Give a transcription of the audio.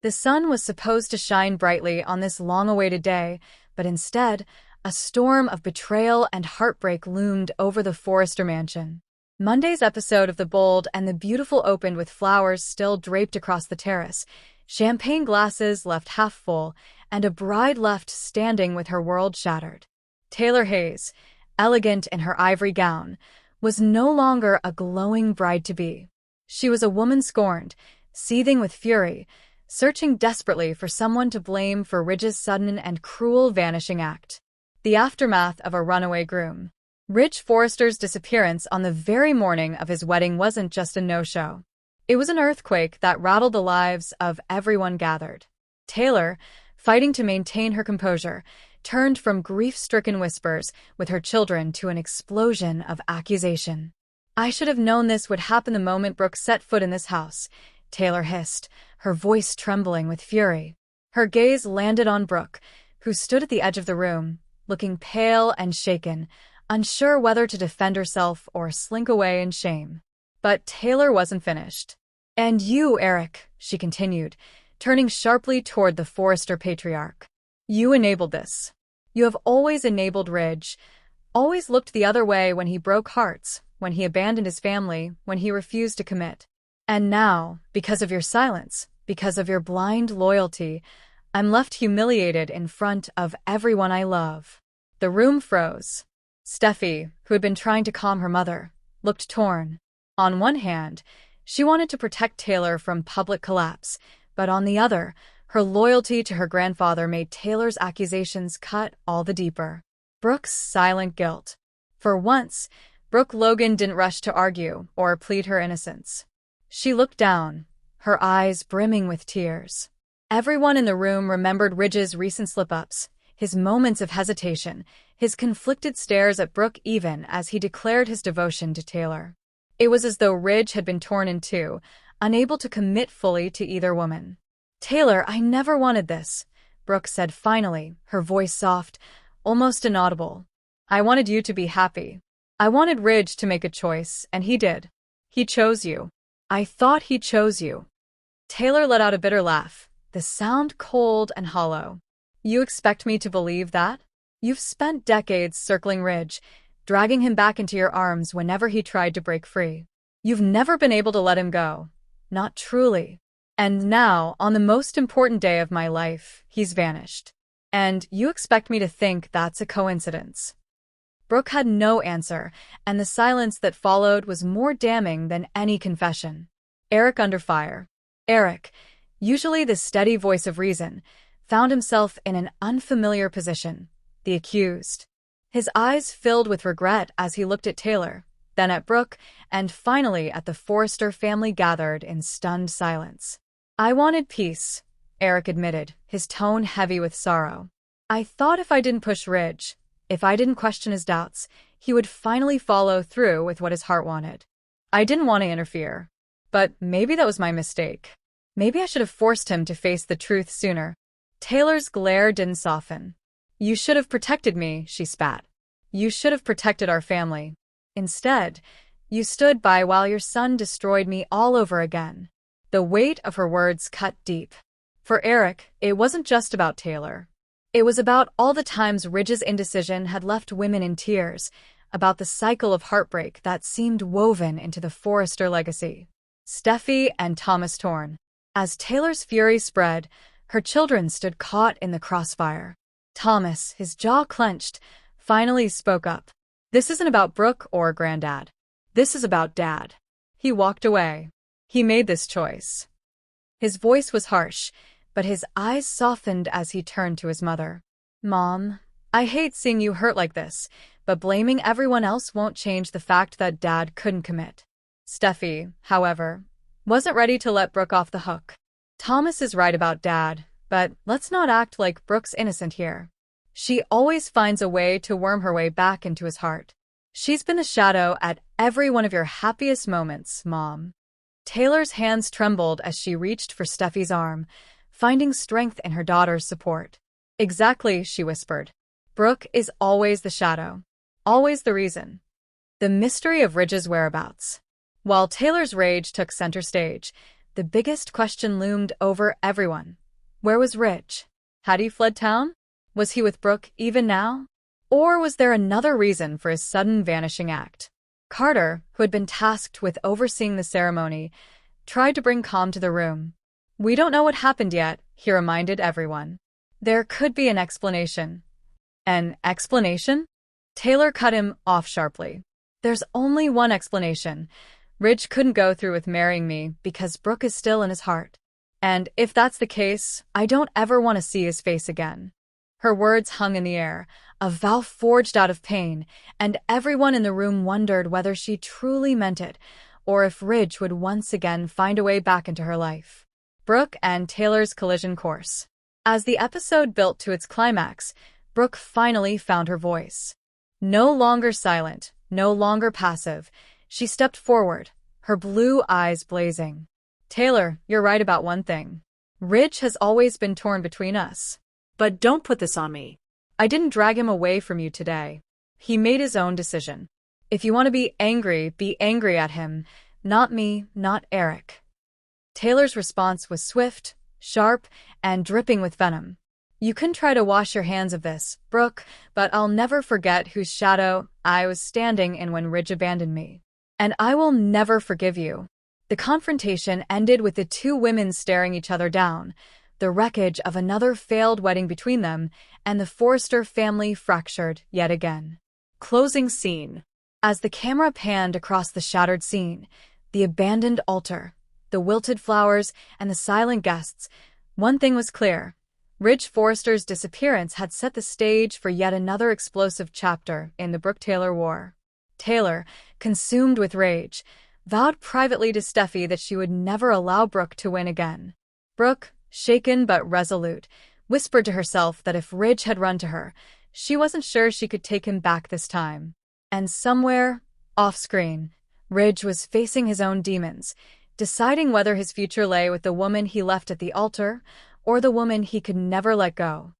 The sun was supposed to shine brightly on this long-awaited day, but instead, a storm of betrayal and heartbreak loomed over the Forrester mansion. Monday's episode of The Bold and the Beautiful opened with flowers still draped across the terrace, champagne glasses left half full, and a bride left standing with her world shattered. Taylor Hayes, elegant in her ivory gown, was no longer a glowing bride-to-be. She was a woman scorned, seething with fury, searching desperately for someone to blame for Ridge's sudden and cruel vanishing act. The aftermath of a runaway groom. Ridge Forrester's disappearance on the very morning of his wedding wasn't just a no-show. It was an earthquake that rattled the lives of everyone gathered. Taylor, fighting to maintain her composure, turned from grief-stricken whispers with her children to an explosion of accusation. "I should have known this would happen the moment Brooke set foot in this house," Taylor hissed, her voice trembling with fury. Her gaze landed on Brooke, who stood at the edge of the room, looking pale and shaken, unsure whether to defend herself or slink away in shame. But Taylor wasn't finished. "And you, Eric," she continued, turning sharply toward the Forrester patriarch. "You enabled this. You have always enabled Ridge, always looked the other way when he broke hearts, when he abandoned his family, when he refused to commit. And now, because of your silence, because of your blind loyalty, I'm left humiliated in front of everyone I love." The room froze. Steffi, who had been trying to calm her mother, looked torn. On one hand, she wanted to protect Taylor from public collapse, but on the other, her loyalty to her grandfather made Taylor's accusations cut all the deeper. Brooke's silent guilt. For once, Brooke Logan didn't rush to argue or plead her innocence. She looked down, her eyes brimming with tears. Everyone in the room remembered Ridge's recent slip-ups, his moments of hesitation, his conflicted stares at Brooke even as he declared his devotion to Taylor. It was as though Ridge had been torn in two, unable to commit fully to either woman. "Taylor, I never wanted this," Brooke said finally, her voice soft, almost inaudible. "I wanted you to be happy. I wanted Ridge to make a choice, and he did. He chose you. I thought he chose you." Taylor let out a bitter laugh, the sound cold and hollow. "You expect me to believe that? You've spent decades circling Ridge, dragging him back into your arms whenever he tried to break free. You've never been able to let him go. Not truly. And now, on the most important day of my life, he's vanished. And you expect me to think that's a coincidence." Brooke had no answer, and the silence that followed was more damning than any confession. Eric under fire. Eric, usually the steady voice of reason, found himself in an unfamiliar position, the accused. His eyes filled with regret as he looked at Taylor, then at Brooke, and finally at the Forrester family gathered in stunned silence. "I wanted peace," Eric admitted, his tone heavy with sorrow. "I thought if I didn't push Ridge, if I didn't question his doubts, he would finally follow through with what his heart wanted. I didn't want to interfere. But maybe that was my mistake. Maybe I should have forced him to face the truth sooner." Taylor's glare didn't soften. "You should have protected me," she spat. "You should have protected our family. Instead, you stood by while your son destroyed me all over again." The weight of her words cut deep. For Eric, it wasn't just about Taylor. It was about all the times Ridge's indecision had left women in tears, about the cycle of heartbreak that seemed woven into the Forrester legacy. Steffi and Thomas torn. As Taylor's fury spread, her children stood caught in the crossfire. Thomas, his jaw clenched, finally spoke up. "This isn't about Brooke or Granddad. This is about Dad." He walked away. He made this choice. His voice was harsh, but his eyes softened as he turned to his mother. "Mom, I hate seeing you hurt like this, but blaming everyone else won't change the fact that Dad couldn't commit." Steffi, however, wasn't ready to let Brooke off the hook. "Thomas is right about Dad, but let's not act like Brooke's innocent here. She always finds a way to worm her way back into his heart. She's been the shadow at every one of your happiest moments, Mom." Taylor's hands trembled as she reached for Steffi's arm, finding strength in her daughter's support. "Exactly," she whispered. "Brooke is always the shadow. Always the reason." The mystery of Ridge's whereabouts. While Taylor's rage took center stage, the biggest question loomed over everyone. Where was Ridge? Had he fled town? Was he with Brooke even now? Or was there another reason for his sudden vanishing act? Carter, who had been tasked with overseeing the ceremony, tried to bring calm to the room. We don't know what happened yet, he reminded everyone. There could be an explanation. An explanation? Taylor cut him off sharply. There's only one explanation. Ridge couldn't go through with marrying me because Brooke is still in his heart. And if that's the case, I don't ever want to see his face again. Her words hung in the air, a vow forged out of pain, and everyone in the room wondered whether she truly meant it, or if Ridge would once again find a way back into her life. Brooke and Taylor's collision course. As the episode built to its climax, Brooke finally found her voice. No longer silent, no longer passive, she stepped forward, her blue eyes blazing. Taylor, you're right about one thing. Ridge has always been torn between us. But don't put this on me. I didn't drag him away from you today. He made his own decision. If you want to be angry at him, not me, not Eric. Taylor's response was swift, sharp, and dripping with venom. You can try to wash your hands of this, Brooke, but I'll never forget whose shadow I was standing in when Ridge abandoned me. And I will never forgive you. The confrontation ended with the two women staring each other down, the wreckage of another failed wedding between them, and the Forrester family fractured yet again. Closing scene. As the camera panned across the shattered scene, the abandoned altar, the wilted flowers, and the silent guests, one thing was clear. Ridge Forrester's disappearance had set the stage for yet another explosive chapter in the Brooke-Taylor war. Taylor, consumed with rage, vowed privately to Steffi that she would never allow Brooke to win again. Brooke, shaken but resolute, whispered to herself that if Ridge had run to her, she wasn't sure she could take him back this time. And somewhere, off-screen, Ridge was facing his own demons, deciding whether his future lay with the woman he left at the altar or the woman he could never let go.